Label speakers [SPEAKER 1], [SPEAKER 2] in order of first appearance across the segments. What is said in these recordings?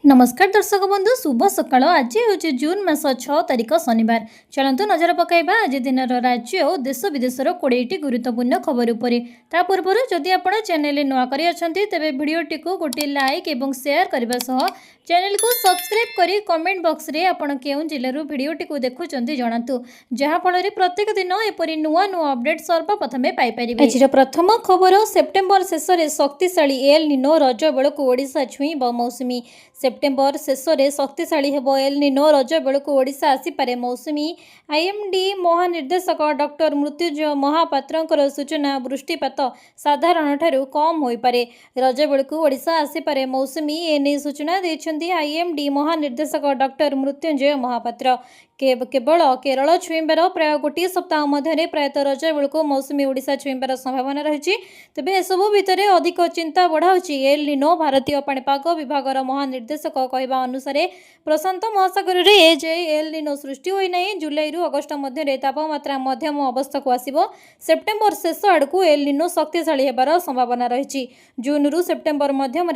[SPEAKER 1] नमस्कार दर्शक बंधु शुभ सकाळ। आज हूँ जून मास 6 तारिख शनिवार। चलतु नजर पकाइबा आज दिन राज्य और देश विदेशर 20टी गुरुत्वपूर्ण खबर उपरे। ता पूर्व जदि आपण चैनल नुआ करी अछंती तेबे वीडियोटी को गोटे लाइक एवं शेयर करबा सह चैनल को सब्सक्राइब करी कमेंट बॉक्स रे आपण केउं जिल्लारू वीडियोटी को देखुचंती जणातु, जहा फଳରେ प्रत्येक दिन एपरि नुआ नुआ अपडेट सर्वप्रथमे पाई परिबे। आजिर प्रथम खबर, सेप्टेम्बर शेष में शक्तिशाली एल निनो रज बेलू ओडिशा छुईब मौसुमी। सेप्टेम्बर शेष में शक्तिशाली हेब एल निनो रज बेलू ओडिशा आसीपारे मौसुमी। आईएमडी महानिर्देशक डॉक्टर मृत्युंजय महापात्रंकर सूचना, वृष्टिपात साधारण ठारू कम होई पारे। रज बेलू ओडिशा आसीपारे मौसुमी एने सूचना देछंती आईएमडी महानिर्देशक डॉक्टर मृत्युंजय महापात्र। केवल केरल छुईबार प्राय गोटे सप्ताह मध्य प्रायतः रज बेलू मौसुमी ओडिशा छुईबार संभावना रही। तेबे एसबू भितर अधिक चिंता बढ़ाऊँगी एल निनो। भारतीय पाणीपाग विभागर महानिर्देशक कहवा अनुसार प्रशांत महासागर में एजे एल निनो सृष्टि होना। जुलाई रु अगस्ट मध्य तापमात्रा मध्यम अवस्था को आसिबो। सेप्टेम्बर शेष आड़कू एल निनो शक्तिशाली होबार संभावना रही। जून रु सेप्टेम्बर मध्यम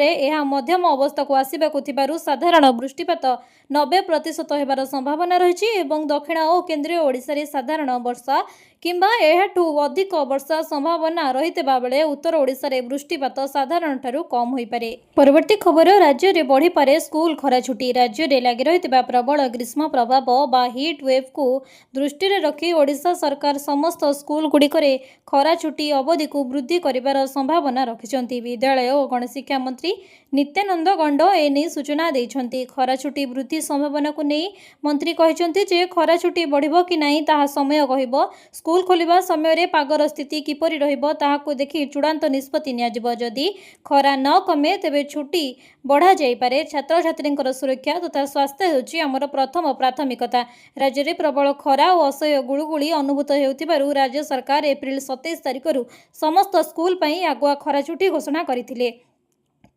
[SPEAKER 1] मध्यम अवस्था को आसवाक साधारण वृष्टिपात 90% होबार संभावना रही। दक्षिण और केन्द्रीय ओडिशा रे साधारण वर्षा किंबा एहाठू अधिक वर्षा संभावना रही बेले उत्तर ओडिशा रे वृष्टिपात साधारण ठारू कम होई पारे। परवर्ती खबर, राज्य रे बढ़ी पारे स्कूल खरा छुट्टी। राज्य रे लागि रहितबा प्रबल ग्रीष्म प्रभाव बा हिट वेव को दृष्टि रे रखी ओडिशा सरकार समस्त स्कूल गुड़िकरे खरा छुट्टी अवधि को वृद्धि करिवार संभावना रखिछंती। विद्यालय और गणशिक्षा मंत्री नित्यानंद गंड एने सूचना देछंती। खरा छुट्टी वृद्धि संभावना को नहीं मंत्री कहिछंती जे खरा छुट्टी बढ़िबो कि नहीं ताहा समय कहिबो। स्कूल खोलिबा समय रे पागर स्थिति किपरि रहिबो ताहाको देखि चूड़ांत निष्पत्ति नियाजिबो। जदि खरा न कमे तेबे छुट्टी बढ़ा जाई पारे। छात्र छात्रींकर सुरक्षा तथा स्वास्थ्य होछि हमर प्रथम प्राथमिकता। राज्य रे प्रबल खरा और असह्य गुळुगुळी अनुभूत हेउथिबारु राज्य सरकार एप्रिल 27 तारिखरु समस्त स्कूल पई आगुआ खरा छुट्टी घोषणा करथिले।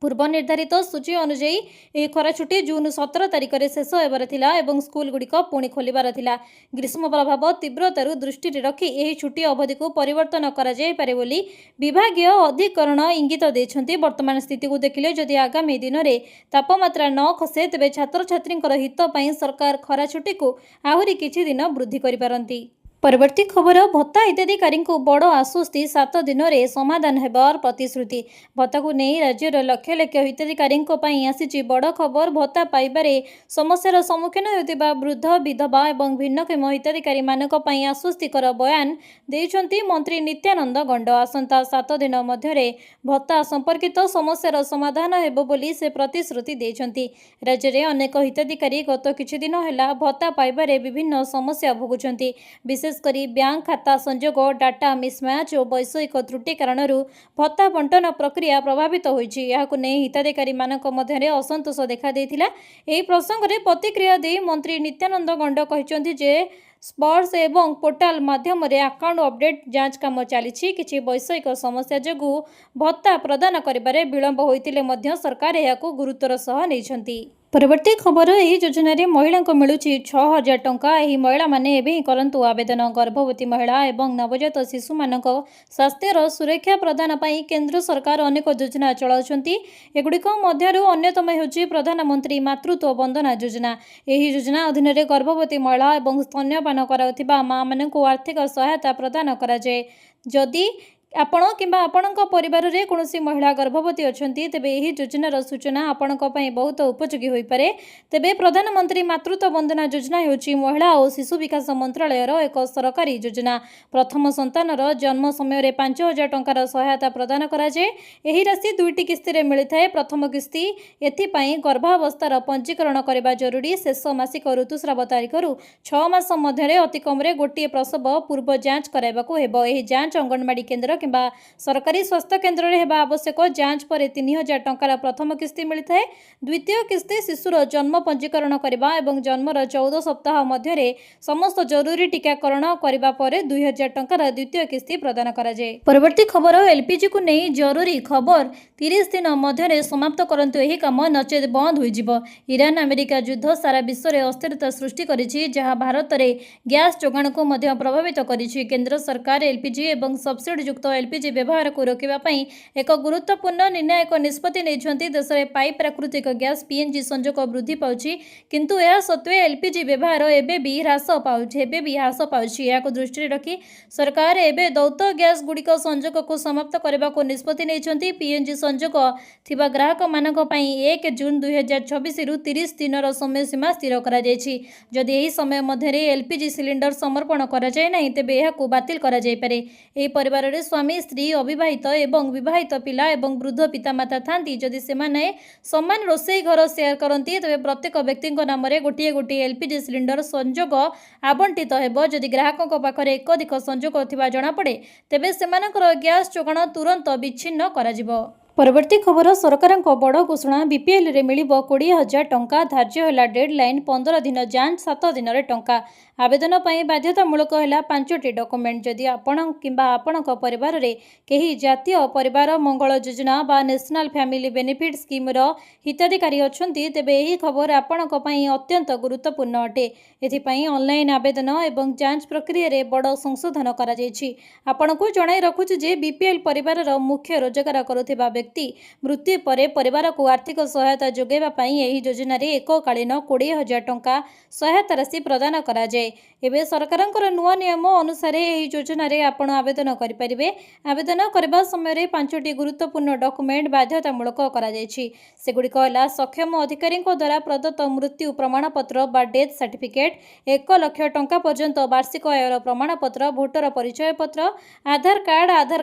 [SPEAKER 1] पूर्व निर्धारित सूची अनुଯାयी यह खरा छुट्टी जून 17 तारिख में शेष होबार थिला एवं स्कूल गुड़िक पुणी खोलिबार थिला। ग्रीष्म प्रभाव तीव्रतारू दृष्टि रखी यह छुट्टी अवधि को परिवर्तन करा जाय पारे बोली विभागीय अधिकरण इंगित देछंती। वर्तमान स्थिति को देखिले जदि आगामी दिन में तापमात्रा न खसे तेबे छात्र छात्रींकर हित पई सरकार खरा छुट्टी को आहुरी किछि दिन वृद्धि करिपारंती। परवर्ती खबर, भत्ता हिताधिकारी को बड़ आश्वस्ति, 7 दिन में समाधान हेबार प्रतिश्रुति। भत्ता को नहीं राज्यर लक्ष लक्ष हिताधिकारी आसी बड़ खबर। भत्ता पाइबारे समस्यार सम्मुखीन होतिबा वृद्ध, विधवा और भिन्नक्षम हिताधिकारी मानक पई आश्वस्तिकर बयान देइछंती मंत्री नित्यानंद गंड। आसंता 7 दिन मध्य भत्ता संपर्कित समस्यार समाधान हेबो बोली से प्रतिश्रुति देइछंती। राज्य में अनेक हिताधिकारी गत किछि दिन होला भत्ता पाइबारे विभिन्न समस्या भोगुछंती। विशेषकर बैंक खाता संजोग, डाटा मिसमैच और वैषयिक त्रुटि कारण भत्ता बंटन प्रक्रिया प्रभावित होइछि। याकु नै हिताधिकारी मानक मध्य असंतोष देखा देइथिला। एही प्रसंग में प्रतिक्रिया दे मंत्री नित्यानंद गंड कहिसंती जे स्पर्श एवं पोर्टाल माध्यम अकाउंट अपडेट जांच काम चली। किछि वैषयिक समस्या जोगु भत्ता प्रदान करिबारे विलंब होइतिले मध्य सरकार एहाकु गुरुत्वर सह नैछंती। परवर्ती खबर, यही योजना रे महिला को मिलूँ 6000 टंका। यही महिला माने एबे ही करंतु आवेदन। गर्भवती महिला एवं नवजात शिशु मानक स्वास्थ्यर सुरक्षा प्रदान पाई केंद्र सरकार अनेक योजना चलाउछंती। एगुड़िक मध्यरु अन्यतम हेउछि प्रधानमंत्री मातृत्व वंदना योजना। यही योजना अधीन रे गर्भवती महिला एवं स्तन्यपान कराउथिबा मां मानकु आर्थिक सहायता प्रदान करा जाय। जदि आपण किंबा आपणक परिवार रे कोनोसी महिला गर्भवती अछंती तेबे एही योजनार सूचना आपणक पई बहुत उपयोगी होई पारे। तेबे प्रधानमंत्री मातृत्व वंदना योजना हेउछि महिला और शिशु विकास मंत्रालयर एक सरकारी योजना। प्रथम संतानर जन्म समय रे 5000 टंकार सहायता प्रदान करा जाय। एही राशि 2टी किस्ती रे मिलिथाय। प्रथम किस्ती एथि पई गर्भावस्थार पंजीकरण करबा जरूरी। शेष मासिक ऋतुस्राव तारिखरु 6 मास मध्य अति कम रे गोटे प्रसव पूर्व जांच कराइबाकू हेबो। एही जांच अंगनवाड़ी केन्द्र किंबा सरकारी स्वास्थ्य केन्द्र रे हेबा आवश्यक। जांच पर 3000 टंकार प्रथम किस्ती मिलिथाय। द्वितीय किस्ती शिशुर जन्म पंजीकरण करबा एवं जन्मर 14 सप्ताह मध्य समस्त जरूरी टीकाकरण करबा पर 2000 टंकार द्वितीय किस्ती प्रदान करा जाय। परवर्ती खबर, एलपीजी को नहीं जरूरी खबर, 30 दिन मध्य समाप्त करंतु एही काम नचेत बंद होई जिवो। ईरान अमेरिका युद्ध सारा विश्व में अस्थिरता सृष्टि करिछि, जहां भारत में गैस जोगाण को मध्य प्रभावित करिछि। केंद्र सरकार एलपीजी एवं सब्सिडी युक्त एलपीजी व्यवहार को रोकवा एक गुरुत्वपूर्ण निर्णायक निष्पत्ति नहीं। देश में पाइप प्राकृतिक गैस पीएनजी संजोग वृद्धि पाउछि, किंतु यह सत्वे एलपीजी व्यवहार एबे भी ह्रास पाउछि। दृष्टि रखी सरकार एबे दौत गैस गुड़िक संजोग को समाप्त करने को निष्पत्ति नहीं। पीएनजी संजोग थिबा ग्राहक मानक पई 1 जून 2024 रु 30 दिन समय सीमा स्थिर करा जायछि। जदि एही समय मध्य एलपीजी सिलिंडर समर्पण करा जाय नाही तेबे एहाकु बातिल करा जाय पारे। एही परिवार रे स्वामी, स्त्री, अविवाहित एवं विवाहित पिला एवं वृद्ध पितामाता थांती। जदि सेमाने समान रोषेई घर शेयर करती तेबे प्रत्येक व्यक्ति नाम गोटे गोटे एलपीजी सिलिंडर संजोग आवंटित हेबो। जदि ग्राहक पाखरे एकाधिक संजोग थिबा जणा पड़े तेबे सेमानकर गैस जोगाण तुरंत विच्छिन्न करा जिवो। परवर्ती खबर सरकार बड़ घोषणा बीपीएल रे मिलिबो 20,000 टंका। धार्य है डेडलाइन 15 दिन, जांच 7 दिन रे टंका। आवेदन पई बाध्यतामूलक है 5टी डॉक्यूमेंट। जदि आपण किंबा आपणक परिवार रे केही जातीय परिवार मंगल योजना बा नेशनल फैमिली बेनिफिट स्कीम रो हिताधिकारी अछंती तेबे एही खबर आपणक पई अत्यंत गुरुत्वपूर्ण अटे। एथिपई ऑनलाइन आवेदन एवं जांच प्रक्रिया रे बड़ संशोधन करा जायछि। आपणको जणाई रखुछु जे बीपीएल परिवार रो मुख्य रोजगार करुथिबा व्यक्ति मृत्यु पर परिवार को आर्थिक सहायता जोगाइबा पई एही योजना रे एककालीन 20,000 टंका सहायता राशि प्रदान करा जाय। एबे सरकारଙ୍କର नुआ नियम अनुसार एही योजना रे आपण आवेदन करि परिबे। आवेदन करबा समय रे 5टी गुरुत्वपूर्ण डॉक्यूमेंट बाध्यतामूलक करा जायछि। सेगुडी कहला सक्षम अधिकारी द्वारा प्रदत्त मृत्यु प्रमाणपत्र बा डेथ सर्टिफिकेट, 1 लाख टंका पर्यंत वार्षिक आयर प्रमाणपत्र, भोटर परिचय पत्र, आधार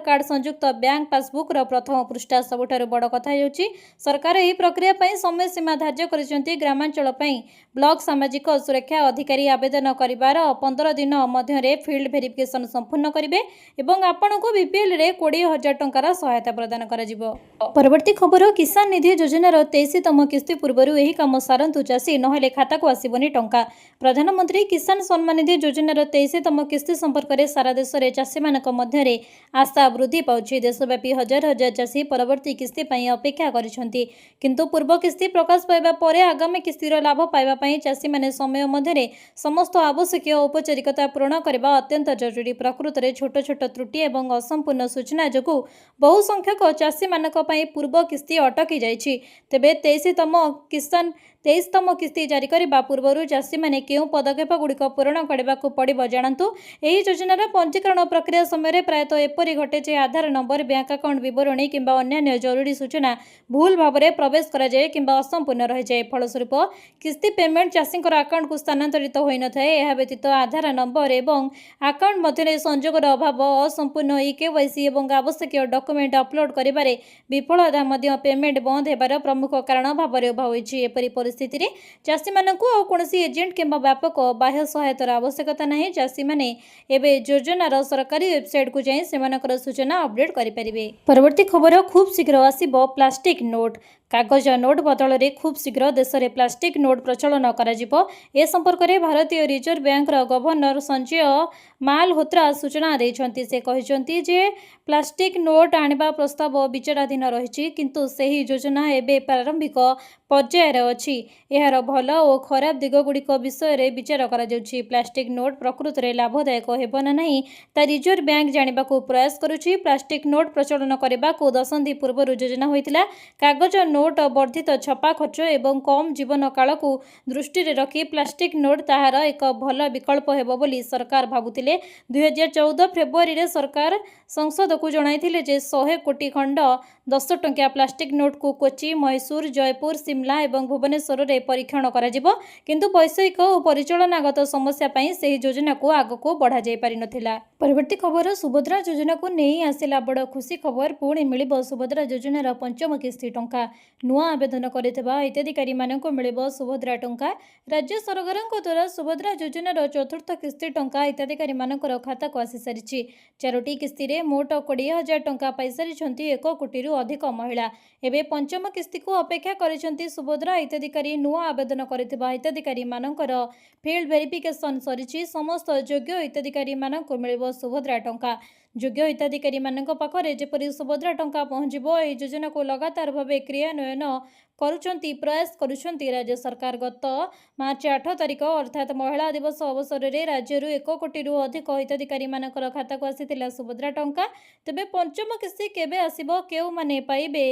[SPEAKER 1] कार्ड संयुक्त बैंक पासबुक रो प्रथम पृष्ठा। सबुठारु बड़ कथा हेउछि सरकार एही प्रक्रिया पई समय सीमा धार्य करिसेंती। ग्रामांचल पई ब्लॉक सामाजिक सुरक्षा अधिकारी आवेदन करिबार 15 दिन मध्य फील्ड वेरिफिकेशन संपूर्ण करिवे एवं आपनको बीपीएल रे 20,000 टंकार सहायता प्रदान करा जिवो। परवर्ती खबर किसान निधि योजनार 23तम किस्ती पूर्व एही काम सारंतु चाषी नहेले खाता को आसीबनी टंका। प्रधानमंत्री किसान सम्मान निधि योजनार 23तम किस्ती संपर्क में सारा देश में चाषी मानक मध्य आशा वृद्धि पाउछि। देशव्यापी हजार हजार चाषी परवर्ती किस्ती पई अपेक्षा करिसेंती, किंतु पूर्व किस्ती प्रकाश पाइबा परे आगामी किस्तीर लाभ पाइबा पई चाषी माने समय मध्य समस्त आवश्यक औपचारिकता पूर्ण करने अत्यंत जरूरी। प्रकृत में छोट छोट त्रुटि एवं असंपूर्ण सूचना जो बहु संख्यक चाषी मानक पई पूर्व किस्ती अटकी जाइछि। तेबे 23तम किस्ती जारी करने पूर्व चाषी माने केउं पदक्षेप गुड़िक पूरण करने को पड़िबो जानतु। एही योजनार पंजीकरण प्रक्रिया समय प्रायतः एपरि घटे जे आधार नंबर, बैंक अकाउंट विवरणी किंबा अन्य जरूरी सूचना भूल भाव में प्रवेश करा जाए किंबा असंपूर्ण रह जाए। फलस्वरूप किस्ती पेमेंट चाषी अकाउंट को स्थानांतरित होई न थाए। यह व्यतीत आधार नंबर एवं अकाउंट मध्य संजोगर अभाव, असंपूर्ण ईकेवाईसी एवं आवश्यक डॉक्यूमेंट अपलोड करिबारे विफलता मध्य पेमेंट बंद हेबार प्रमुख कारण भाव में उभा होइछि। एपरि परिस्थिति रे चाषी मानकु आ कोनोसी एजेंट किंबा व्यापक बाह्य सहायतार आवश्यकता नहीं। चाषी माने एबे योजनार सरकारी वेबसाइट को जाई सेमानकर सूचना अपडेट करि परिबे। परवर्ती खबर खूब शीघ्र आसीबो प्लास्टिक नोट। कागज नोट बदल में खूब शीघ्र देश में प्लास्टिक नोट प्रचलन करा। ए संपर्क में भारतीय रिजर्व बैंक गवर्नर संजय मालहोत्रा सूचना देइछन्ति। से कहिसन्ति जे प्लास्टिक नोट आनिबा प्रस्ताव विचाराधीन रहिछि, किंतु सेही योजना एबे प्रारंभिक पर्यायर अछि। एहार भल और खराब दिग गुड़िक विषय में विचार करा जाउछि। प्लास्टिक नोट प्रकृत में लाभदायक हेबो ना नहीं ता रिजर्व बैंक जानिबाकू प्रयास करुछि। प्लास्टिक नोट प्रचलन करबाकू दशंधि पूर्व योजना होइतिला। कागज नोट वर्धित छपा खर्च एवं कम जीवन काल को दृष्टि रखी प्लास्टिक नोट ताहार एक भल विकल्प हेबो बोली सरकार भाबुतिले। 2014 फेब्रुआरी रे सरकार संसद को जणाइथिले जे 100 कोटी खंड 10 टंकिया प्लास्टिक नोट को कोची, मैसूर, जयपुर, शिमला एवं भुवनेश्वर रे परीक्षण करा जिवो, किंतु वैषयिक और परिचालनागत समस्या पई सेही योजना को आगको बढ़ा जाय पारि नथिला। परवर्ती खबर सुभद्रा योजना को नहीं आसिला बड़ खुशी खबर। पुणी मिलिबो सुभद्रा योजनार 5म किस्ती टंका। नुआ आवेदन करिथिबा हिताधिकारी माननको मिलिबो सुभद्रा टंका। राज्य सरकारଙ୍କ द्वारा सुभद्रा योजनार 4th किस्ती टंका हिताधिकारी मानकर खाता को आसी सारिछि। 4टी किस्ती रे मोट 20,000 टंका पाई सारिछन्ति 1 कोटी अधिक महिला। एबे 5म किस्ती को अपेक्षा करिछन्ति सुभद्रा हिताधिकारी। नुआ आवेदन करिथिबा हिताधिकारी मानकर फील्ड वेरिफिकेशन सरिछि। समस्त योग्य हिताधिकारी माननको मिलिबो सुभद्रा टंका। ଯୋଗ୍ୟ ହିତାଧିକାରୀମାନଙ୍କ ପାଖରେ ଯେପରି ସୁଭଦ୍ରା ଟଙ୍କା ପହଞ୍ଚିବ, ଏହି ଯୋଜନାକୁ ଲଗାତାର ଭାବେ କ୍ରିୟାନ୍ୱୟନ ପ୍ରୟାସ କରୁଛନ୍ତି ରାଜ୍ୟ ସରକାର। ଗତ ମାର୍ଚ୍ଚ 8 ତାରିଖ ଅର୍ଥାତ୍ ମହିଳା ଦିବସ ଅବସରରେ ରାଜ୍ୟରୁ 1 କୋଟିରୁ ଅଧିକ ହିତାଧିକାରୀମାନଙ୍କର ଖାତାକୁ ଆସିଥିଲା ସୁଭଦ୍ରା ଟଙ୍କା। ତେବେ ପଞ୍ଚମ କିସ୍ତି କେବେ ଆସିବ, କେଉଁମାନେ ପାଇବେ?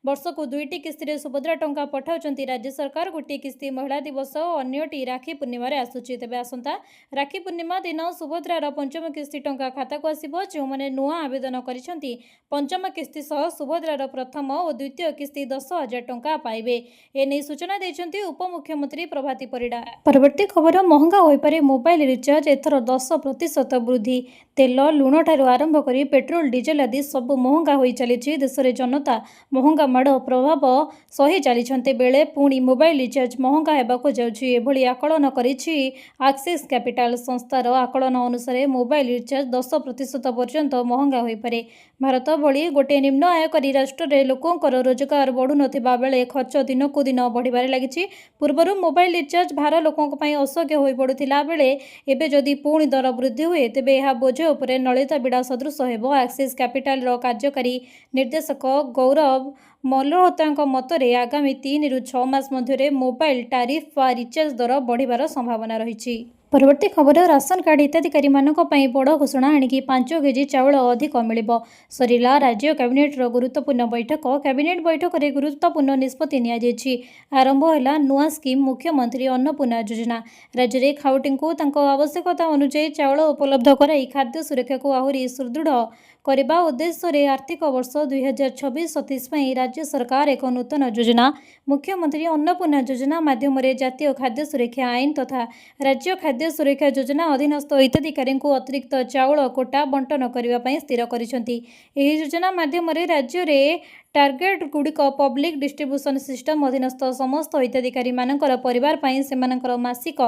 [SPEAKER 1] ବର୍ଷକୁ 2ଟି କିସ୍ତିରେ ସୁଭଦ୍ରା ଟଙ୍କା ପଠାଉଛନ୍ତି ରାଜ୍ୟ ସରକାର। ଗୋଟିଏ କିସ୍ତି ମହିଳା ଦିବସ, ଅନ୍ୟଟି ରାକ୍ଷୀ ପୂର୍ଣ୍ଣିମାରେ ଆସୁଛି। ତେବେ ଆସନ୍ତା ରାକ୍ଷୀ ପୂର୍ଣ୍ଣିମା ଦିନ ସୁଭଦ୍ରାର ପଞ୍ଚମ କିସ୍ତି ଟଙ୍କା ଖାତାକୁ ଆସିବ। ଯେଉଁମାନେ ନୂଆ ଆବେଦନ କରିଛନ୍ତି, ପଞ୍ଚମ କିସ୍ତି ସହ ସୁଭଦ୍ରାର ପ୍ରଥମ ଓ ଦ୍ୱିତୀୟ କିସ୍ତି 10,000 ଟଙ୍କା ପାଇବେ। ଏନେଇ ସୂଚନା ଦେଇଛନ୍ତି ଉପମୁଖ୍ୟମନ୍ତ୍ରୀ ପ୍ରଭାତୀ ପରିଡ଼ା। ପରବର୍ତ୍ତୀ ଖବର, ମହଙ୍ଗା ହୋଇପାରେ ମୋବାଇଲ ରିଚାର୍ଜ, ଏଥର 10% ବୃଦ୍ଧି। ତେଲ, ଲୁଣଠାରୁ ଆରମ୍ଭ କରି ପେଟ୍ରୋଲ, ଡିଜେଲ ଆଦି ସବୁ ମହଙ୍ଗା ହୋଇ ଚାଲିଛି। ଦେଶରେ ଜନତା ମହଙ୍ଗା ମାଡ଼ ପ୍ରଭାବ ସହି ଚାଲିଛନ୍ତି ବେଳେ ପୁଣି ମୋବାଇଲ ରିଚାର୍ଜ ମହଙ୍ଗା ହେବାକୁ ଯାଉଛି। ଏଭଳି ଆକଳନ କରିଛି ଆକ୍ସିସ୍ କ୍ୟାପିଟାଲ। ସଂସ୍ଥାର ଆକଳନ ଅନୁସାରେ ମୋବାଇଲ ରିଚାର୍ଜ 10% ପର୍ଯ୍ୟନ୍ତ ମହଙ୍ଗା ହୋଇପାରେ। ଭାରତ ଭଳି ଗୋଟିଏ ନିମ୍ନ ଆୟକାରୀ ରାଷ୍ଟ୍ରରେ ଲୋକଙ୍କର ରୋଜଗାର ବଢ଼ୁନଥିବା ବେଳେ ଖର୍ଚ୍ଚ ଦିନକୁ ଦିନ ବଢ଼ିବାରେ ଲାଗିଛି। ପୂର୍ବରୁ ମୋବାଇଲ ରିଚାର୍ଜ ଭାର ଲୋକଙ୍କ ପାଇଁ ଅସହ୍ୟ ହୋଇପଡ଼ୁଥିଲା ବେଳେ ଏବେ ଯଦି ପୁଣି ଦର ବୃଦ୍ଧି ହୁଏ, ତେବେ ଏହା ବୋଝ ଉପରେ ନଳିତା ବିଡ଼ା ସଦୃଶ ହେବ। ଆକ୍ସିସ୍ କ୍ୟାପିଟାଲର କାର୍ଯ୍ୟକାରୀ ନିର୍ଦ୍ଦେଶକ ଗୌରବ ମଲ୍ହୋତ୍ରାଙ୍କ ମତରେ ଆଗାମୀ 3ରୁ 6 ମାସ ମଧ୍ୟରେ ମୋବାଇଲ ଟାରିଫ ବା ରିଚାର୍ଜ ଦର ବଢ଼ିବାର ସମ୍ଭାବନା ରହିଛି। ପରବର୍ତ୍ତୀ ଖବର, ରାସନ କାର୍ଡ ହିତାଧିକାରୀମାନଙ୍କ ପାଇଁ ବଡ଼ ଘୋଷଣା। ଏଣିକି 5 କେଜି ଚାଉଳ ଅଧିକ ମିଳିବ। ସରିଲା ରାଜ୍ୟ କ୍ୟାବିନେଟ୍ର ଗୁରୁତ୍ୱପୂର୍ଣ୍ଣ ବୈଠକ। କ୍ୟାବିନେଟ୍ ବୈଠକରେ ଗୁରୁତ୍ୱପୂର୍ଣ୍ଣ ନିଷ୍ପତ୍ତି ନିଆଯାଇଛି। ଆରମ୍ଭ ହେଲା ନୂଆ ସ୍କିମ୍, ମୁଖ୍ୟମନ୍ତ୍ରୀ ଅନ୍ନପୂର୍ଣ୍ଣା ଯୋଜନା। ରାଜ୍ୟରେ ଖାଉଟିଙ୍କୁ ତାଙ୍କ ଆବଶ୍ୟକତା ଅନୁଯାୟୀ ଚାଉଳ ଉପଲବ୍ଧ କରାଇ ଖାଦ୍ୟ ସୁରକ୍ଷାକୁ ଆହୁରି ସୁଦୃଢ଼ କରିବା ଉଦ୍ଦେଶ୍ୟରେ ଆର୍ଥିକ ବର୍ଷ 2026-27 ପାଇଁ ରାଜ୍ୟ ସରକାର ଏକ ନୂତନ ଯୋଜନା ମୁଖ୍ୟମନ୍ତ୍ରୀ ଅନ୍ନପୂର୍ଣ୍ଣା ଯୋଜନା ମାଧ୍ୟମରେ ଜାତୀୟ ଖାଦ୍ୟ ସୁରକ୍ଷା ଆଇନ ତଥା ରାଜ୍ୟ ଖାଦ୍ୟ ସୁରକ୍ଷା ଯୋଜନା ଅଧୀନସ୍ଥ ହିତାଧିକାରୀଙ୍କୁ ଅତିରିକ୍ତ ଚାଉଳ କୋଟା ବଣ୍ଟନ କରିବା ପାଇଁ ସ୍ଥିର କରିଛନ୍ତି। ଏହି ଯୋଜନା ମାଧ୍ୟମରେ ରାଜ୍ୟରେ ଟାର୍ଗେଟ୍ଗୁଡ଼ିକ ପବ୍ଲିକ୍ ଡିଷ୍ଟ୍ରିବ୍ୟୁସନ୍ ସିଷ୍ଟମ ଅଧୀନସ୍ଥ ସମସ୍ତ ହିତାଧିକାରୀମାନଙ୍କର ପରିବାର ପାଇଁ ସେମାନଙ୍କର ମାସିକ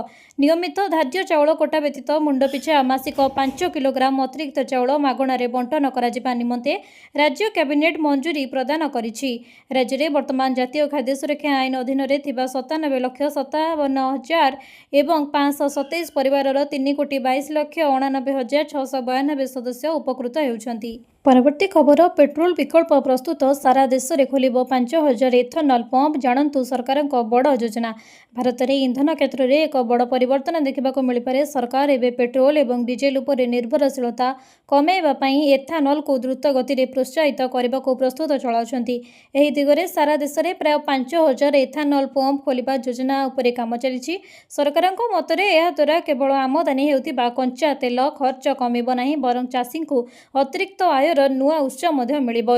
[SPEAKER 1] ନିୟମିତ ଧାର୍ଯ୍ୟ ଚାଉଳ କୋଟା ବ୍ୟତୀତ ମୁଣ୍ଡ ପିଛା ମାସିକ 5 କିଲୋଗ୍ରାମ ଅତିରିକ୍ତ ଚାଉଳ ମାଗଣାରେ ବଣ୍ଟନ କରାଯିବା ନିମନ୍ତେ ରାଜ୍ୟ କ୍ୟାବିନେଟ୍ ମଞ୍ଜୁରୀ ପ୍ରଦାନ କରିଛି। ରାଜ୍ୟରେ ବର୍ତ୍ତମାନ ଜାତୀୟ ଖାଦ୍ୟ ସୁରକ୍ଷା ଆଇନ ଅଧୀନରେ ଥିବା 97,57,000 ଏବଂ 527 ପରିବାରର 3,22,99,692 ସଦସ୍ୟ ଉପକୃତ ହେଉଛନ୍ତି। ପରବର୍ତ୍ତୀ ଖବର, ପେଟ୍ରୋଲ ବିକଳ୍ପ ପ୍ରସ୍ତୁତ। ସାରା ଦେଶରେ ଖୋଲିବ 5,000 ଏଥନଲ ପମ୍ପ। ଜାଣନ୍ତୁ ସରକାରଙ୍କ ବଡ଼ ଯୋଜନା। ଭାରତରେ ଇନ୍ଧନ କ୍ଷେତ୍ରରେ ଏକ ବଡ଼ ପରିବର୍ତ୍ତନ ଦେଖିବାକୁ ମିଳିପାରେ। ସରକାର ଏବେ ପେଟ୍ରୋଲ ଏବଂ ଡିଜେଲ ଉପରେ ନିର୍ଭରଶୀଳତା କମାଇବା ପାଇଁ ଏଥାନଲକୁ ଦ୍ରୁତ ଗତିରେ ପ୍ରୋତ୍ସାହିତ କରିବାକୁ ପ୍ରସ୍ତୁତ ଚଳାଉଛନ୍ତି। ଏହି ଦିଗରେ ସାରା ଦେଶରେ ପ୍ରାୟ 5,000 ଏଥାନଲ ପମ୍ପ ଖୋଲିବା ଯୋଜନା ଉପରେ କାମ ଚାଲିଛି। ସରକାରଙ୍କ ମତରେ ଏହାଦ୍ୱାରା କେବଳ ଆମଦାନୀ ହେଉଥିବା କଞ୍ଚା ତେଲ ଖର୍ଚ୍ଚ କମିବ ନାହିଁ, ବରଂ ଚାଷୀଙ୍କୁ ଅତିରିକ୍ତ ଆୟର ନୂଆ ଉତ୍ସ ମଧ୍ୟ ମିଳିବ।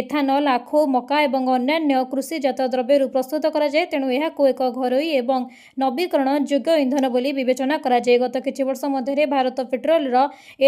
[SPEAKER 1] ଏଥାନଲ ଆଖୁ, ମକା ଏବଂ ଅନ୍ୟାନ୍ୟ କୃଷିଜାତ ଦ୍ରବ୍ୟରୁ ପ୍ରସ୍ତୁତ କରାଯାଏ। ତେଣୁ ଏହାକୁ ଏକ ଘରୋଇ ଏବଂ ନବୀକରଣ ଯୋଗ୍ୟ ଇନ୍ଧନ ବୋଲି ବିବେଚନା କରାଯାଏ। ଗତ କିଛି ବର୍ଷ ମଧ୍ୟରେ ଭାରତ ପେଟ୍ରୋଲର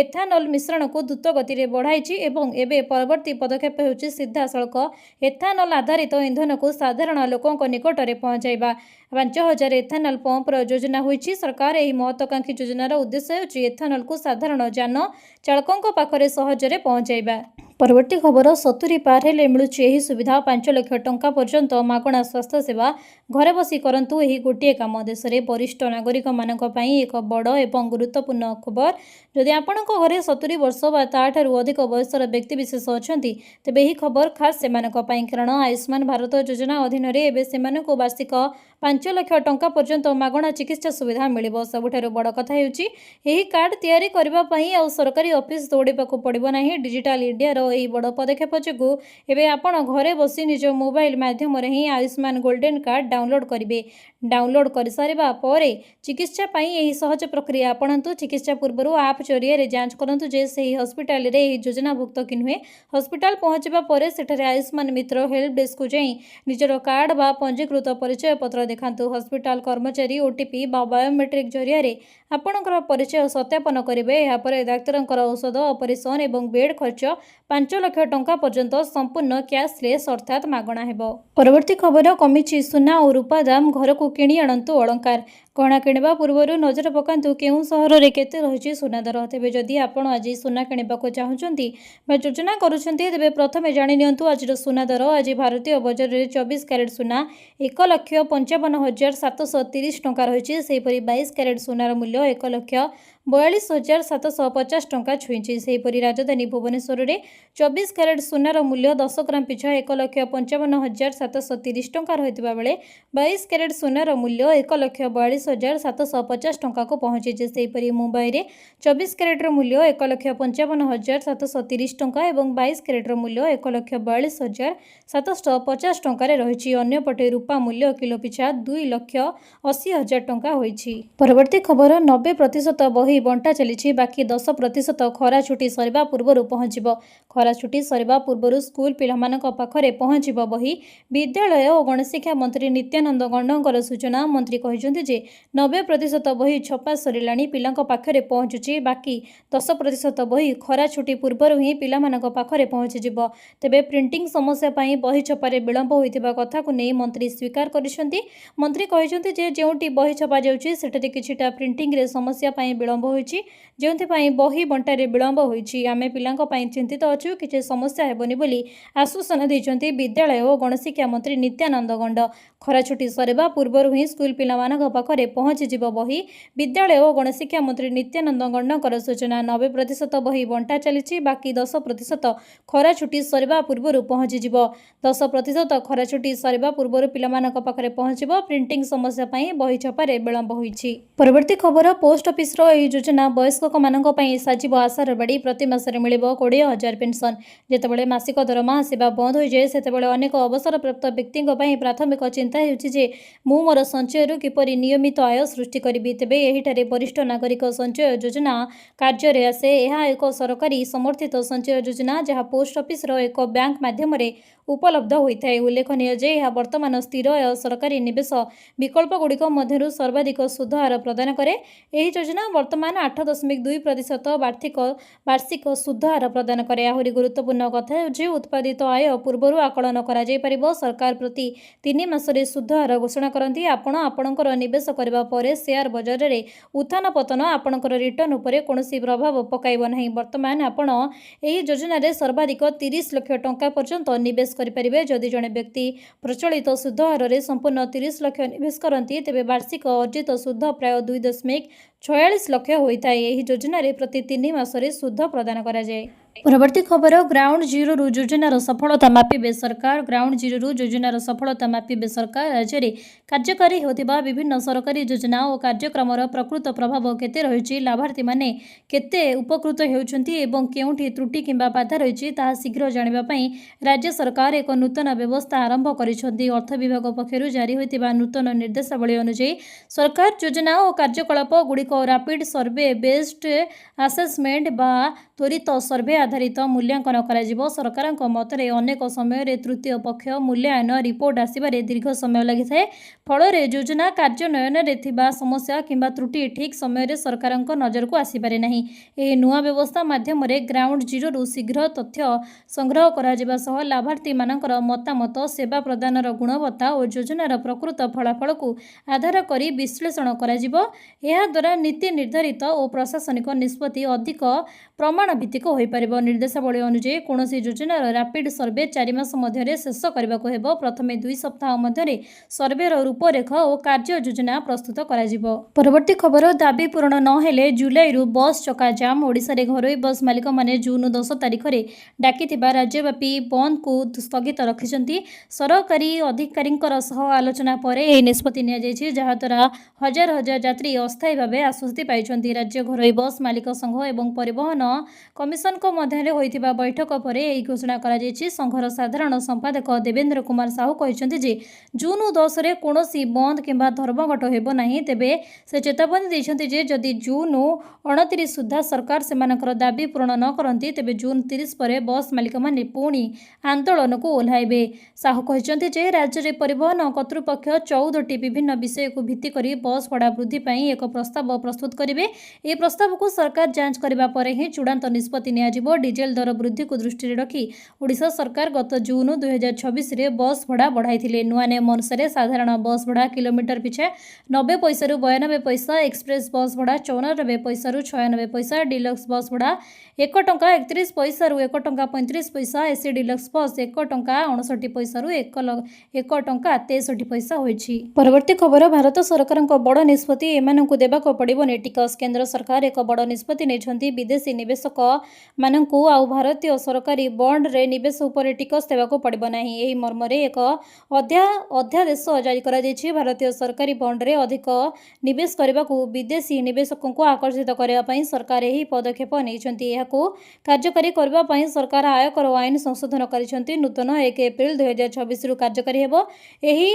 [SPEAKER 1] ଏଥାନଲ ମିଶ୍ରଣକୁ ଦ୍ରୁତ ଗତିରେ ବଢ଼ାଇଛି ଏବଂ ଏବେ ପରବର୍ତ୍ତୀ ପଦକ୍ଷେପ ହେଉଛି ସିଧାସଳଖ ଏଥାନଲ ଆଧାରିତ ଇନ୍ଧନକୁ ସାଧାରଣ ଲୋକଙ୍କ ନିକଟରେ ପହଞ୍ଚାଇବା। 5,000 ଏଥାନଲ ପମ୍ପର ଯୋଜନା ହୋଇଛି। ସରକାର ଏହି ମହତ୍ୱାକାଂକ୍ଷୀ ଯୋଜନାର ଉଦ୍ଦେଶ୍ୟ ହେଉଛି ଏଥାନଲକୁ ସାଧାରଣ ଯାନ ଚାଳକଙ୍କ ପାଖରେ ସହଜରେ ପହଞ୍ଚାଇବା। ପରବର୍ତ୍ତୀ ଖବର, 70 ପାର ହେଲେ ମିଳୁଛି ଏହି ସୁବିଧା। 5 ଲକ୍ଷ ଟଙ୍କା ପର୍ଯ୍ୟନ୍ତ ମାଗଣା ସ୍ୱାସ୍ଥ୍ୟସେବା। ଘରେ ବସି କରନ୍ତୁ ଏହି ଗୋଟିଏ କାମ। ଦେଶରେ ବରିଷ୍ଠ ନାଗରିକମାନଙ୍କ ପାଇଁ ଏକ ବଡ଼ ଏବଂ ଗୁରୁତ୍ୱପୂର୍ଣ୍ଣ ଖବର। ଯଦି ଆପଣଙ୍କ ଘରେ 70 ବର୍ଷ ବା ତା'ଠାରୁ ଅଧିକ ବୟସର ବ୍ୟକ୍ତିବିଶେଷ ଅଛନ୍ତି, ତେବେ ଏହି ଖବର ଖାସ୍ ସେମାନଙ୍କ ପାଇଁ। କାରଣ ଆୟୁଷ୍ମାନ ଭାରତ ଯୋଜନା ଅଧୀନରେ ଏବେ ସେମାନଙ୍କୁ ବାର୍ଷିକ 5 ଲକ୍ଷ ଟଙ୍କା ପର୍ଯ୍ୟନ୍ତ ମାଗଣା ଚିକିତ୍ସା ସୁବିଧା ମିଳିବ। ସବୁଠାରୁ ବଡ଼ କଥା ହେଉଛି, ଏହି କାର୍ଡ ତିଆରି କରିବା ପାଇଁ ଆଉ ସରକାରୀ ଅଫିସ ଦୌଡ଼ିବାକୁ ପଡ଼ିବ ନାହିଁ। ଡିଜିଟାଲ ଇଣ୍ଡିଆର ଏହି ବଡ଼ ପଦକ୍ଷେପ ଯୋଗୁଁ ଏବେ ଆପଣ ଘରେ ବସି ନିଜ ମୋବାଇଲ ମାଧ୍ୟମରେ ହିଁ ଆୟୁଷ୍ମାନ ଗୋଲ୍ଡେନ କାର୍ଡ ଡାଉନଲୋଡ୍ କରିବେ। ଡାଉନଲୋଡ୍ କରିସାରିବା ପରେ ଚିକିତ୍ସା ପାଇଁ ଏହି ସହଜ ପ୍ରକ୍ରିୟା ଆପଣାନ୍ତୁ। ଚିକିତ୍ସା ପୂର୍ବରୁ ଆପ୍ ଜରିଆରେ ଯାଞ୍ଚ କରନ୍ତୁ ଯେ ସେହି ହସ୍ପିଟାଲରେ ଏହି ଯୋଜନାଭୁକ୍ତ କି ନୁହେଁ। ହସ୍ପିଟାଲ ପହଞ୍ଚିବା ପରେ ସେଠାରେ ଆୟୁଷ୍ମାନ ମିତ୍ର ହେଲ୍ପ ଡେସ୍କକୁ ଯାଇ ନିଜର କାର୍ଡ ବା ପଞ୍ଜୀକୃତ ପରିଚୟ ପତ୍ର ଦେଖାନ୍ତୁ। ହସ୍ପିଟାଲ କର୍ମଚାରୀ ଓଟିପି ବା ବାୟୋମେଟ୍ରିକ୍ ଜରିଆରେ ଆପଣଙ୍କର ପରିଚୟ ସତ୍ୟାପନ କରିବେ। ଏହାପରେ ଡାକ୍ତରଙ୍କର ଔଷଧ, ଅପରେସନ ଏବଂ ବେଡ୍ ଖର୍ଚ୍ଚ 5 ଲକ୍ଷ ଟଙ୍କା ପର୍ଯ୍ୟନ୍ତ ସମ୍ପୂର୍ଣ୍ଣ କ୍ୟାସଲେସ୍ ଅର୍ଥାତ୍ ମାଗଣା ହେବ। ପରବର୍ତ୍ତୀ ଖବର, କମିଛି ସୁନା ଓ ରୂପା ଦାମ। ଘରକୁ କିଣି ଆଣନ୍ତୁ ଅଳଙ୍କାର। गहना किणवा पूर्व नजर पकातु केउं सहर में केते रही सुना दर। तेज जदि आप आज सुना किणवा चाहूँगी योजना करुँचे तेज प्रथम जाणिनियंतु आज सुना दर। आज भारतीय बजार में 24 क्यारेट सुना 1,55,730 टंका रही। सेहीपरि 22 क्यारेट सुनार मूल्य 1,42,750 टंका छुईंची। सेहीपरि राजधानी भुवनेश्वर में 24 क्यारेट सुनार मूल्य 10 ग्राम पिछा 1,55,730 टंका रही बेले 22 क्यारेट सुनार मूल्य 1,42,750 टंका को पहुंची। सेहीपरि मुंबई में 24 क्यारेटर मूल्य 1,55,730 टंका और 22 क्यारेटर मूल्य 1,42,750 टंका रही। अन्यपटे रूपा मूल्य किलो पिछा 2,80,000 टंका होईछि। परवर्ती खबर 90% बही बंटा चली बाकी 10% खरा छुट्टी सरिबा पूर्व पहुंचब। खरा छुट्टी सरिबा पूर्व स्कूल पिलामानक पाखरे पहुंचब बही। विद्यालय और गणशिक्षा मंत्री नित्यानंद गंडकर सूचना। मंत्री कहिसेंति जे 90% बही छपा सरिलाणी पिलांक पाखरे पहुंचुची। बाकी 10% बही खरा छुट्टी पूर्व ही पिलामानक पाखरे पहुंचीजिब। तेबे प्रिंटिंग समस्या पई बही छपारे विलंब होइतिबा कथा को नहीं मंत्री स्वीकार करिसेंति। मंत्री कहिसेंति जे जेउटी बही छपा जाउची सेठे किछिटा प्रिंटिंग रे समस्या पई विलंब होइची, जेउथि बही बंटारे विलंब होइची। आमे पिलांक पई चिंतित अछु, किछि समस्या हेबनी बोली आश्वासन दैछंती विद्यालय और गणशिक्षा मंत्री नित्यानंद गंड। खरा छुट्टी सरिबा पूर्व ही स्कूल पिलामानक पाखरे पहुंचीजिब बही। विद्यालय और गणशिक्षा मंत्री नित्यानंद गंडकर सूचना। 90% बही बंटा चली बाकी 10% खरा छुट्टी सरिबा पूर्व पहुंचीजिब। 10% खरा छुट्टी सरिबा पूर्व पिलामानक पाखरे पहुंचीब। प्रिंटिंग समस्या पई बही छपारे विलंब होइछि। परवर्ती खबर पोस्ट ऑफिस रो एही योजना वयस्क मानक पई साजिब आशार बाड़ी। प्रति मासरे मिलिबो 20,000 पेंशन। जेतेबेले मासिक दरमा आसीबा बंद होई जाए सेतेबेले अनेक अवसरप्राप्त व्यक्तिंक पई प्राथमिक चिंता हेउछि जे मु मोर संचयरु किपरि नियमित आय सृष्टि करिबि। तेबे एहिठारे वरिष्ठ नागरिक संचय योजना कार्य रे आसे। यह एक सरकारी समर्थित संचय योजना जहाँ पोस्ट ऑफिस रो एक बैंक माध्यम रे उपलब्ध होता है। उल्लेखनीय जे यह वर्तमान स्थिर और सरकारी निवेश विकल्प गुड़िक मध्यरु सर्वाधिक सुध हार प्रदान करे। यह योजना वर्तमान 8.2% वार्षिक सुध हार प्रदान करे। आहरी गुरुत्वपूर्ण कथा जे उत्पादित आय पूर्व आकलन करा जाय परिबो। सरकार प्रति 3 मासरे सुध हार घोषणा करती। आपणकर निवेश करबा परे शेयर बजार रे उत्थान पतन आपणकर रिटर्न उपरे कोनोसी प्रभाव पकाइब नाही। वर्तमान आपण एही योजना रे सर्वाधिक 30 लाख टंका पर्यंत निवेश करिपारिबे। जदि जणे व्यक्ति प्रचलित सुध हार रे संपूर्ण 30 लाख निवेश करती तेबे वार्षिक अर्जित सुध प्राय 2.46 लाख होता है। यही योजना रे प्रति 3 मासरे सुध प्रदान करा जाय। परवर्ती खबर ग्राउंड जीरो रु योजनार सफलता मापिबे सरकार। ग्राउंड जीरो रु योजनार सफलता मापिबे सरकार। राज्य में कार्यकारी होतिबा विभिन्न सरकारी योजना और कार्यक्रमर प्रकृत प्रभाव केते रहिछि, लाभार्थी माने केते उपकृत हेउछन्ति एवं केउठी त्रुटि किंबा बाधा रहिछि ताहा शीघ्र जानिबा पई राज्य सरकार एक नूतन व्यवस्था आरंभ करिसेंति। अर्थ विभाग पक्षरु जारी होतिबा नूतन निर्देशावली अनुसार सरकार योजना और कार्यकलाप गुड़िक रैपिड सर्वे बेस्ड असेसमेंट बा त्वरित सर्वे आधारित मूल्यांकन करा। सरकार मतरे अनेक समय तृतीय पक्ष मूल्यांकन रिपोर्ट आसबारे दीर्घ समय लगी थाए। फल योजना कार्यान्वयन में समस्या किंबा त्रुटि ठीक समय सरकार नजर को आसीपारे नहीं। यह नुआ व्यवस्था माध्यम ग्राउंड जीरो रु शीघ्र तथ्य संग्रह करा लाभार्थी मानकर मतामत सेवा प्रदान गुणवत्ता और योजनार प्रकृत फलाफल को आधार करी विश्लेषण करा। यह द्वारा नीति निर्धारित और प्रशासनिक निष्पत्ति अधिक प्रमाण भित्तिक हो पारिबो। निर्देशावली अनुसार कौनसी योजनार रैपिड सर्वे 4 मास मध्य शेष करने को प्रथमे 2 सप्ताह मध्य सर्वेर रूपरेख और कार्य योजना प्रस्तुत करा। परवर्ती खबर दाबी पूरण नहेले जुलाई रु बस चक्का जाम। ओडिशा रे घरोई बस मालिक माने जून 10 तारिख रे डाकिथिबा राज्यव्यापी बंद को स्थगित रखिसंती। सरकारी अधिकारींकर सह आलोचना पर एही निष्पत्ति निया जायछि, जहा द्वारा हजार हजार यात्री अस्थायी भावे आश्वस्ति पाइछंती। राज्य घरोई बस मालिक संघ एवं परिवहन कमिशन को मध्य होइतिबा बैठक पर एही घोषणा करा जायछि। संघर साधारण संपादक देवेंद्र कुमार साहू कहिसंती जे जून 10 रे कोनोसी बंद किंबा धर्मघट हेबो नाही। तेबे से चेतावनी दैछंती जे जदि जून 29 सुद्धा सरकार सेमानकर दाबी पूर्ण न करंती तेबे जून 30 पर बस मालिक माने पुणी आंदोलन को ओह्लाइबे। साहू कहिसंती जे राज्य रे परिवहन कर्तृपक्ष 14टी विभिन्न विषय को भित्ति करी बस भड़ा वृद्धि पई एक प्रस्ताव प्रस्तुत करिवे। ए प्रस्ताव को सरकार जांच करिबा परे ही ଚୂଡ଼ାନ୍ତ ନିଷ୍ପତ୍ତି ନିଆଯିବ। ଡିଜେଲ ଦର ବୃଦ୍ଧିକୁ ଦୃଷ୍ଟିରେ ରଖି ଓଡ଼ିଶା ସରକାର ଗତ ଜୁନ୍ 2024ରେ ବସ୍ ଭଡ଼ା ବଢ଼ାଇଥିଲେ। ନୂଆ ନିୟମ ଅନୁସାରେ ସାଧାରଣ ବସ୍ ଭଡ଼ା କିଲୋମିଟର ପିଛା 90 ପଇସାରୁ 92 ପଇସା, ଏକ୍ସପ୍ରେସ୍ ବସ୍ ଭଡ଼ା 94 ପଇସାରୁ 96 ପଇସା, ଡିଲକ୍ସ ବସ୍ ଭଡ଼ା 1 ଟଙ୍କା 31 ପଇସାରୁ 1 ଟଙ୍କା 35 ପଇସା, ଏସି ଡିଲକ୍ସ ବସ୍ 1 ଟଙ୍କା 59 ପଇସାରୁ 1 ଟଙ୍କା 63 ପଇସା ହୋଇଛି। ପରବର୍ତ୍ତୀ ଖବର, ଭାରତ ସରକାରଙ୍କ ବଡ଼ ନିଷ୍ପତ୍ତି, ଏମାନଙ୍କୁ ଦେବାକୁ ପଡ଼ିବନି ଟିକସ। କେନ୍ଦ୍ର ସରକାର ଏକ ବଡ଼ ନିଷ୍ପତ୍ତି ନେଇଛନ୍ତି। ବିଦେଶୀ ନିବେଶକମାନଙ୍କୁ ଆଉ ଭାରତୀୟ ସରକାରୀ ବଣ୍ଡରେ ନିବେଶ ଉପରେ ଟିକସ ଦେବାକୁ ପଡ଼ିବ ନାହିଁ। ଏହି ମର୍ମରେ ଏକ ଅଧ୍ୟାଦେଶ ଜାରି କରାଯାଇଛି। ଭାରତୀୟ ସରକାରୀ ବଣ୍ଡରେ ଅଧିକ ନିବେଶ କରିବାକୁ ବିଦେଶୀ ନିବେଶକଙ୍କୁ ଆକର୍ଷିତ କରିବା ପାଇଁ ସରକାର ଏହି ପଦକ୍ଷେପ ନେଇଛନ୍ତି। ଏହାକୁ କାର୍ଯ୍ୟକାରୀ କରିବା ପାଇଁ ସରକାର ଆୟକର ଆଇନ ସଂଶୋଧନ କରିଛନ୍ତି। ନୂତନ 1 ଏପ୍ରିଲ 2026ରୁ କାର୍ଯ୍ୟକାରୀ ହେବ। ଏହି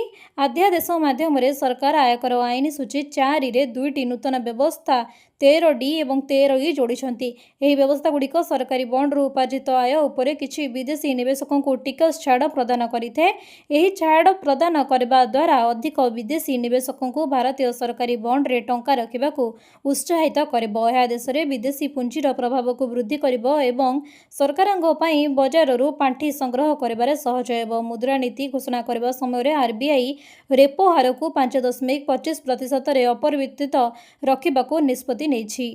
[SPEAKER 1] ଅଧ୍ୟାଦେଶ ମାଧ୍ୟମରେ ସରକାର ଆୟକର ଆଇନ ସୂଚୀ 4ରେ 2ଟି ନୂତନ ବ୍ୟବସ୍ଥା 13D ଏବଂ 13E ଯୋଡ଼ିଛନ୍ତି। ଏହି ବ୍ୟବସ୍ଥାଗୁଡ଼ିକ ସରକାରୀ ବଣ୍ଡରୁ ଉପାର୍ଜିତ ଆୟ ଉପରେ କିଛି ବିଦେଶୀ ନିବେଶକଙ୍କୁ ଟିକସ ଛାଡ଼ ପ୍ରଦାନ କରିଥାଏ। ଏହି ଛାଡ଼ ପ୍ରଦାନ କରିବା ଦ୍ୱାରା ଅଧିକ ବିଦେଶୀ ନିବେଶକଙ୍କୁ ଭାରତୀୟ ସରକାରୀ ବଣ୍ଡରେ ଟଙ୍କା ରଖିବାକୁ ଉତ୍ସାହିତ କରିବ। ଏହା ଦେଶରେ ବିଦେଶୀ ପୁଞ୍ଜିର ପ୍ରଭାବକୁ ବୃଦ୍ଧି କରିବ ଏବଂ ସରକାରଙ୍କ ପାଇଁ ବଜାରରୁ ପାଣ୍ଠି ସଂଗ୍ରହ କରିବାରେ ସହଜ ହେବ। ମୁଦ୍ରାନୀତି ଘୋଷଣା କରିବା ସମୟରେ RBI ରେପୋ ହାରକୁ 5.25% ଅପରିବର୍ତ୍ତିତ ରଖିବାକୁ ନିଷ୍ପତ୍ତି ନେଇଛି।